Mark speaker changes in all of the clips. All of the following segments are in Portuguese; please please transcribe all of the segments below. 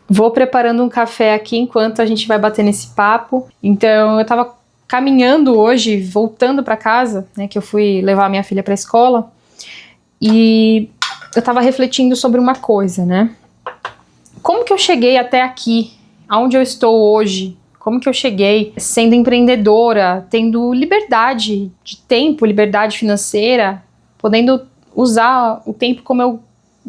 Speaker 1: Vou preparando um café aqui enquanto a gente vai bater nesse papo. Então, eu tava caminhando hoje, voltando para casa, né, que eu fui levar minha filha para a escola, e eu tava refletindo sobre uma coisa, né? Como que eu cheguei até aqui, aonde eu estou hoje? Como que eu cheguei sendo empreendedora, tendo liberdade de tempo, liberdade financeira, podendo usar o tempo como eu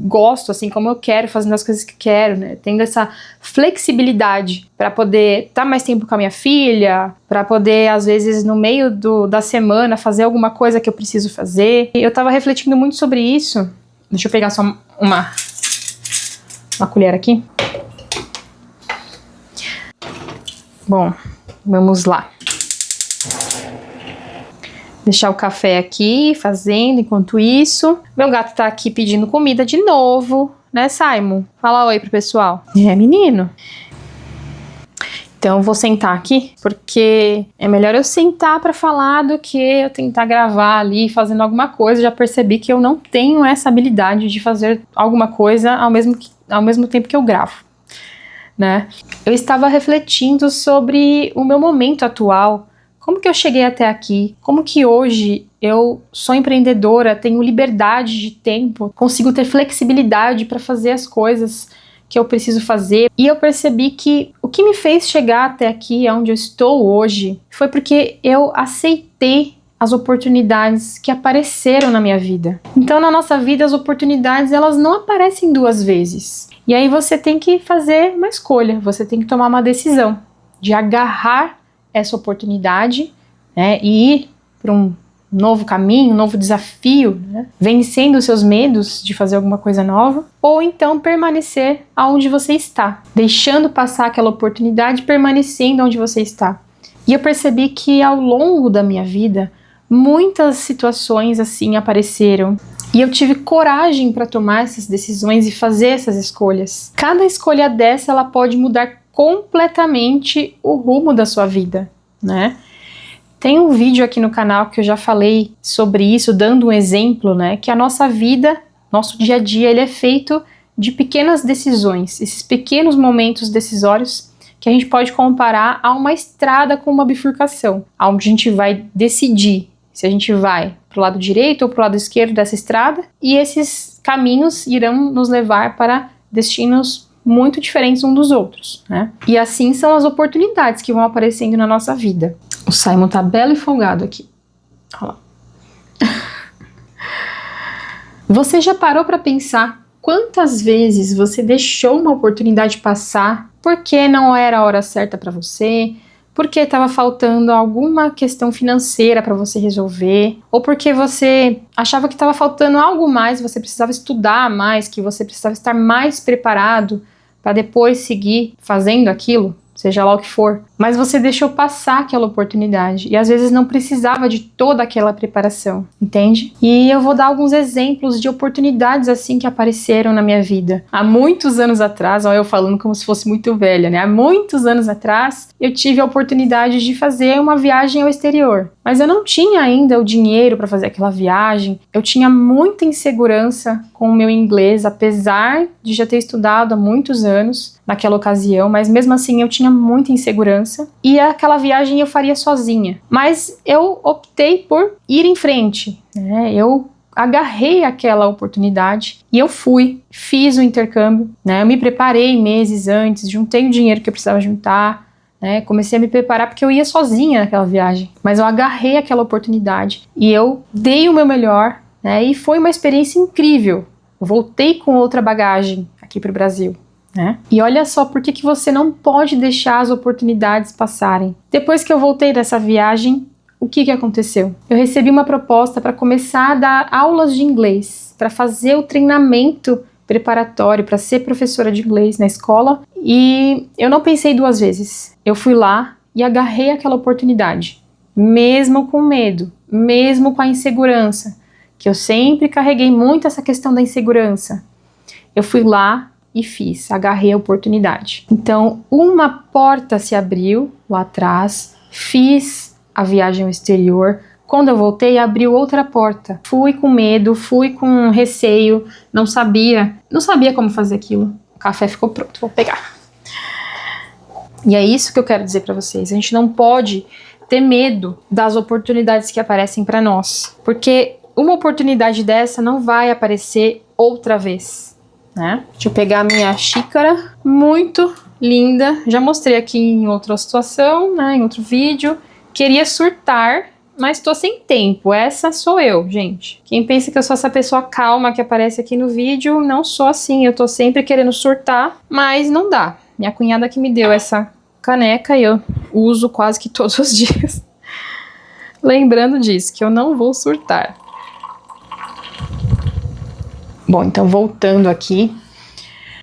Speaker 1: gosto, assim, como eu quero, fazendo as coisas que quero, né? Tendo essa flexibilidade para poder estar mais tempo com a minha filha, para poder, às vezes, no meio da semana, fazer alguma coisa que eu preciso fazer. E eu tava refletindo muito sobre isso. Deixa eu pegar só uma colher aqui. Bom, vamos lá. Deixar o café aqui, fazendo, enquanto isso. Meu gato tá aqui pedindo comida de novo, né, Simon? Fala oi pro pessoal. É, menino? Então eu vou sentar aqui, porque é melhor eu sentar pra falar do que eu tentar gravar ali, fazendo alguma coisa. Já percebi que eu não tenho essa habilidade de fazer alguma coisa ao mesmo tempo que eu gravo, né? Eu estava refletindo sobre o meu momento atual, como que eu cheguei até aqui, como que hoje eu sou empreendedora, tenho liberdade de tempo, consigo ter flexibilidade para fazer as coisas que eu preciso fazer. E eu percebi que o que me fez chegar até aqui, onde eu estou hoje, foi porque eu aceitei as oportunidades que apareceram na minha vida. Então, na nossa vida, as oportunidades, elas não aparecem duas vezes. E aí você tem que fazer uma escolha, você tem que tomar uma decisão de agarrar essa oportunidade, né, e ir para um novo caminho, um novo desafio, né, vencendo os seus medos de fazer alguma coisa nova, ou então permanecer aonde você está, deixando passar aquela oportunidade, permanecendo onde você está. E eu percebi que ao longo da minha vida, muitas situações assim apareceram. E eu tive coragem para tomar essas decisões e fazer essas escolhas. Cada escolha dessa, ela pode mudar completamente o rumo da sua vida, né? Tem um vídeo aqui no canal que eu já falei sobre isso, dando um exemplo, né? Que a nossa vida, nosso dia a dia, ele é feito de pequenas decisões, esses pequenos momentos decisórios que a gente pode comparar a uma estrada com uma bifurcação, onde a gente vai decidir se a gente vai para o lado direito ou para o lado esquerdo dessa estrada, e esses caminhos irão nos levar para destinos muito diferentes uns dos outros, né? E assim são as oportunidades que vão aparecendo na nossa vida. O Simon tá belo e folgado aqui. Olha lá. Você já parou para pensar quantas vezes você deixou uma oportunidade passar porque não era a hora certa para você, porque estava faltando alguma questão financeira para você resolver, ou porque você achava que estava faltando algo mais, você precisava estudar mais, que você precisava estar mais preparado para depois seguir fazendo aquilo, seja lá o que for, mas você deixou passar aquela oportunidade e às vezes não precisava de toda aquela preparação, entende? E eu vou dar alguns exemplos de oportunidades assim que apareceram na minha vida. Há muitos anos atrás, ó, eu falando como se fosse muito velha, né? Há muitos anos atrás, eu tive a oportunidade de fazer uma viagem ao exterior, mas eu não tinha ainda o dinheiro para fazer aquela viagem, eu tinha muita insegurança com o meu inglês, apesar de já ter estudado há muitos anos naquela ocasião, mas mesmo assim eu tinha muita insegurança e aquela viagem eu faria sozinha. Mas eu optei por ir em frente, né? Eu agarrei aquela oportunidade e eu fui, fiz o intercâmbio, né? Eu me preparei meses antes, juntei o dinheiro que eu precisava juntar, né? Comecei a me preparar porque eu ia sozinha naquela viagem, mas eu agarrei aquela oportunidade e eu dei o meu melhor, né? E foi uma experiência incrível. Eu voltei com outra bagagem aqui para o Brasil, né? E olha só por que você não pode deixar as oportunidades passarem. Depois que eu voltei dessa viagem, o que aconteceu? Eu recebi uma proposta para começar a dar aulas de inglês, para fazer o treinamento preparatório, para ser professora de inglês na escola, e eu não pensei duas vezes. Eu fui lá e agarrei aquela oportunidade, mesmo com medo, mesmo com a insegurança, que eu sempre carreguei muito essa questão da insegurança. Eu fui lá e fiz, agarrei a oportunidade. Então, uma porta se abriu lá atrás, fiz a viagem ao exterior. Quando eu voltei, abriu outra porta. Fui com medo, fui com receio, não sabia como fazer aquilo. O café ficou pronto, vou pegar. E é isso que eu quero dizer para vocês. A gente não pode ter medo das oportunidades que aparecem para nós, porque uma oportunidade dessa não vai aparecer outra vez, né? Deixa eu pegar a minha xícara, muito linda. Já mostrei aqui em outra situação, né? Em outro vídeo. Queria surtar, mas tô sem tempo. Essa sou eu, gente. Quem pensa que eu sou essa pessoa calma que aparece aqui no vídeo, não sou assim. Eu tô sempre querendo surtar, mas não dá. Minha cunhada que me deu essa caneca e eu uso quase que todos os dias. Lembrando disso, que eu não vou surtar. Bom, então voltando aqui.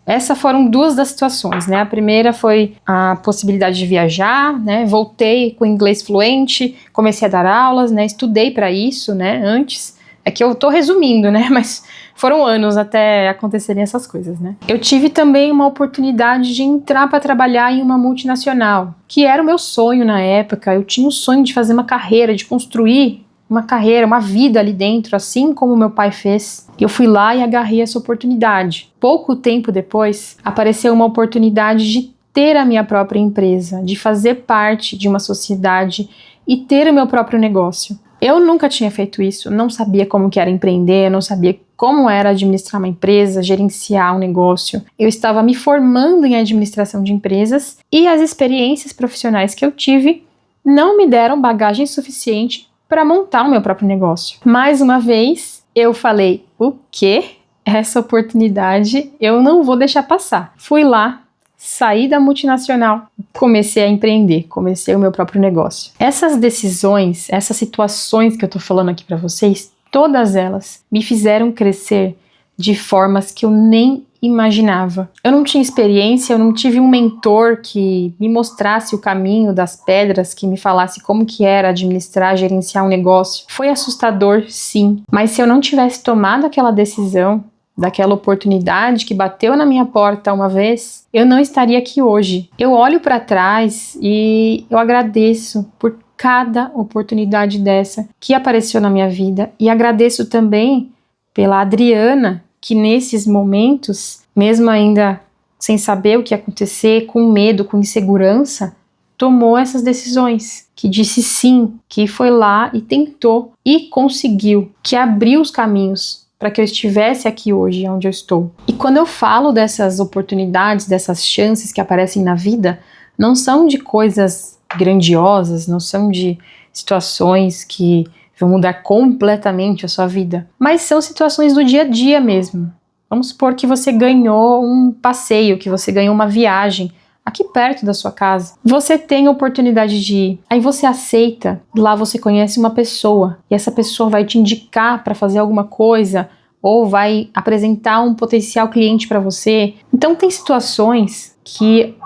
Speaker 1: Essas foram duas das situações, né? A primeira foi a possibilidade de viajar, né? Voltei com inglês fluente, comecei a dar aulas, né? Estudei para isso, né? Antes. É que eu tô resumindo, né? Mas foram anos até acontecerem essas coisas, né? Eu tive também uma oportunidade de entrar para trabalhar em uma multinacional, que era o meu sonho na época. Eu tinha um sonho de fazer uma carreira, de construir uma carreira, uma vida ali dentro, assim como meu pai fez. Eu fui lá e agarrei essa oportunidade. Pouco tempo depois, apareceu uma oportunidade de ter a minha própria empresa, de fazer parte de uma sociedade e ter o meu próprio negócio. Eu nunca tinha feito isso, não sabia como que era empreender, não sabia como era administrar uma empresa, gerenciar um negócio. Eu estava me formando em administração de empresas e as experiências profissionais que eu tive não me deram bagagem suficiente para montar o meu próprio negócio. Mais uma vez, eu falei, o quê? Essa oportunidade eu não vou deixar passar. Fui lá, saí da multinacional, comecei a empreender, comecei o meu próprio negócio. Essas decisões, essas situações que eu tô falando aqui para vocês, todas elas me fizeram crescer de formas que eu nem imaginava. Eu não tinha experiência, eu não tive um mentor que me mostrasse o caminho das pedras, que me falasse como que era administrar, gerenciar um negócio. Foi assustador, sim, mas se eu não tivesse tomado aquela decisão, daquela oportunidade que bateu na minha porta uma vez, eu não estaria aqui hoje. Eu olho para trás e eu agradeço por cada oportunidade dessa que apareceu na minha vida e agradeço também pela Adriana, que nesses momentos, mesmo ainda sem saber o que ia acontecer, com medo, com insegurança, tomou essas decisões, que disse sim, que foi lá e tentou e conseguiu, que abriu os caminhos para que eu estivesse aqui hoje, onde eu estou. E quando eu falo dessas oportunidades, dessas chances que aparecem na vida, não são de coisas grandiosas, não são de situações que vão mudar completamente a sua vida, mas são situações do dia a dia mesmo. Vamos supor que você ganhou um passeio, que você ganhou uma viagem aqui perto da sua casa. Você tem a oportunidade de ir, aí você aceita, lá você conhece uma pessoa e essa pessoa vai te indicar para fazer alguma coisa ou vai apresentar um potencial cliente para você. Então tem situações que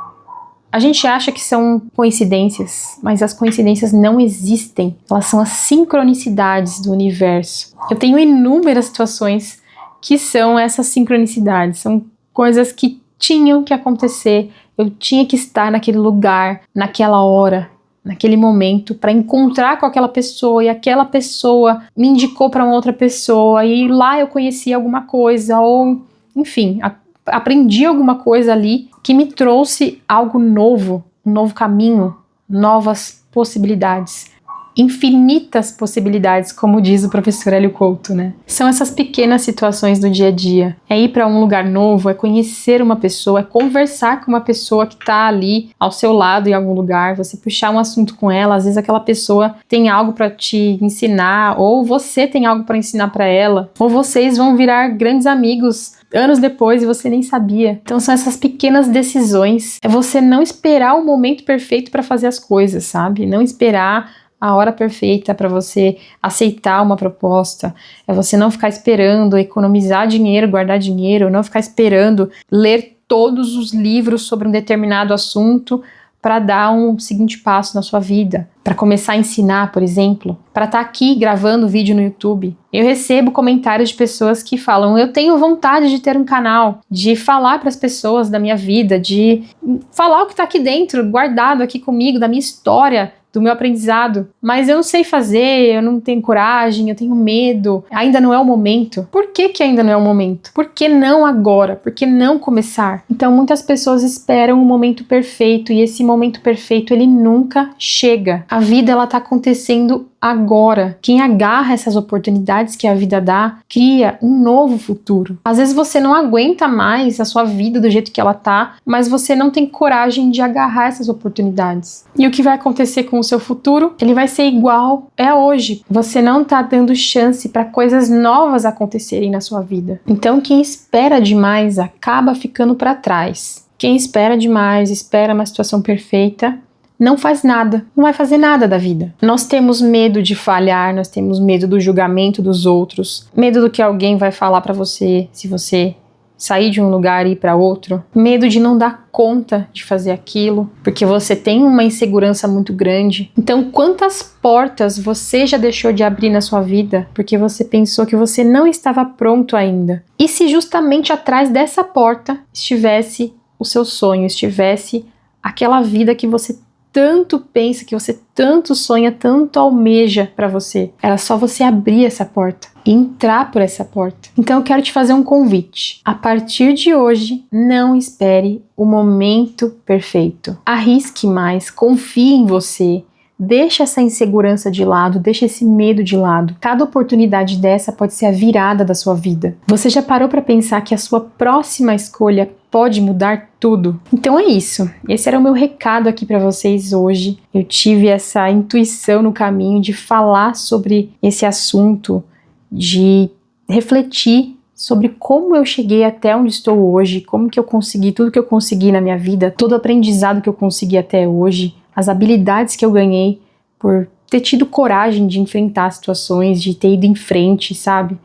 Speaker 1: a gente acha que são coincidências, mas as coincidências não existem. Elas são as sincronicidades do universo. Eu tenho inúmeras situações que são essas sincronicidades, são coisas que tinham que acontecer. Eu tinha que estar naquele lugar, naquela hora, naquele momento, para encontrar com aquela pessoa, e aquela pessoa me indicou para uma outra pessoa, e lá eu conheci alguma coisa, ou enfim, aprendi alguma coisa ali que me trouxe algo novo, um novo caminho, novas possibilidades. Infinitas possibilidades, como diz o professor Hélio Couto, né? São essas pequenas situações do dia a dia. É ir para um lugar novo, é conhecer uma pessoa, é conversar com uma pessoa que está ali ao seu lado em algum lugar, você puxar um assunto com ela, às vezes aquela pessoa tem algo para te ensinar, ou você tem algo para ensinar para ela, ou vocês vão virar grandes amigos anos depois e você nem sabia. Então são essas pequenas decisões, é você não esperar o momento perfeito para fazer as coisas, sabe? Não esperar a hora perfeita para você aceitar uma proposta, é você não ficar esperando economizar dinheiro, guardar dinheiro, não ficar esperando ler todos os livros sobre um determinado assunto para dar um seguinte passo na sua vida, para começar a ensinar, por exemplo, para estar aqui gravando vídeo no YouTube. Eu recebo comentários de pessoas que falam, eu tenho vontade de ter um canal, de falar para as pessoas da minha vida, de falar o que está aqui dentro, guardado aqui comigo, da minha história, do meu aprendizado, mas eu não sei fazer, eu não tenho coragem, eu tenho medo, ainda não é o momento. Por que que ainda não é o momento? Por que não agora? Por que não começar? Então muitas pessoas esperam o momento perfeito e esse momento perfeito ele nunca chega. A vida ela tá acontecendo agora. Quem agarra essas oportunidades que a vida dá, cria um novo futuro. Às vezes você não aguenta mais a sua vida do jeito que ela tá, mas você não tem coragem de agarrar essas oportunidades. E o que vai acontecer com o seu futuro? Ele vai ser igual é hoje. Você não tá dando chance para coisas novas acontecerem na sua vida. Então quem espera demais acaba ficando para trás. Quem espera demais, espera uma situação perfeita, não faz nada, não vai fazer nada da vida. Nós temos medo de falhar, nós temos medo do julgamento dos outros, medo do que alguém vai falar pra você se você sair de um lugar e ir para outro, medo de não dar conta de fazer aquilo, porque você tem uma insegurança muito grande. Então, quantas portas você já deixou de abrir na sua vida porque você pensou que você não estava pronto ainda? E se justamente atrás dessa porta estivesse o seu sonho, estivesse aquela vida que você tanto pensa, que você tanto sonha, tanto almeja para você. Era só você abrir essa porta e entrar por essa porta. Então eu quero te fazer um convite. A partir de hoje, não espere o momento perfeito. Arrisque mais, confie em você. Deixa essa insegurança de lado, deixa esse medo de lado. Cada oportunidade dessa pode ser a virada da sua vida. Você já parou para pensar que a sua próxima escolha pode mudar tudo? Então é isso. Esse era o meu recado aqui para vocês hoje. Eu tive essa intuição no caminho de falar sobre esse assunto, de refletir sobre como eu cheguei até onde estou hoje, como que eu consegui tudo que eu consegui na minha vida, todo o aprendizado que eu consegui até hoje, as habilidades que eu ganhei por ter tido coragem de enfrentar situações, de ter ido em frente, sabe?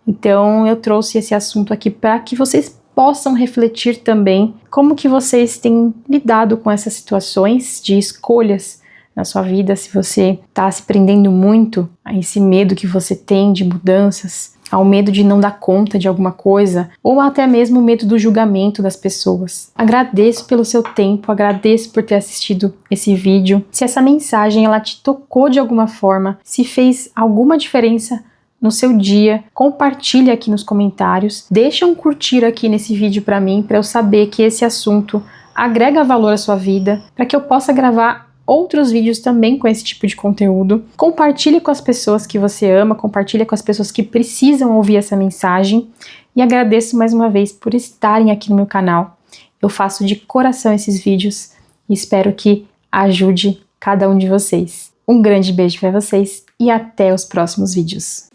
Speaker 1: Então eu trouxe esse assunto aqui para que vocês possam refletir também como que vocês têm lidado com essas situações de escolhas na sua vida, se você está se prendendo muito a esse medo que você tem de mudanças, ao medo de não dar conta de alguma coisa, ou até mesmo o medo do julgamento das pessoas. Agradeço pelo seu tempo, agradeço por ter assistido esse vídeo. Se essa mensagem ela te tocou de alguma forma, se fez alguma diferença no seu dia, compartilhe aqui nos comentários, deixa um curtir aqui nesse vídeo para mim, para eu saber que esse assunto agrega valor à sua vida, para que eu possa gravar outros vídeos também com esse tipo de conteúdo. Compartilhe com as pessoas que você ama, compartilhe com as pessoas que precisam ouvir essa mensagem e agradeço mais uma vez por estarem aqui no meu canal. Eu faço de coração esses vídeos e espero que ajude cada um de vocês. Um grande beijo para vocês e até os próximos vídeos.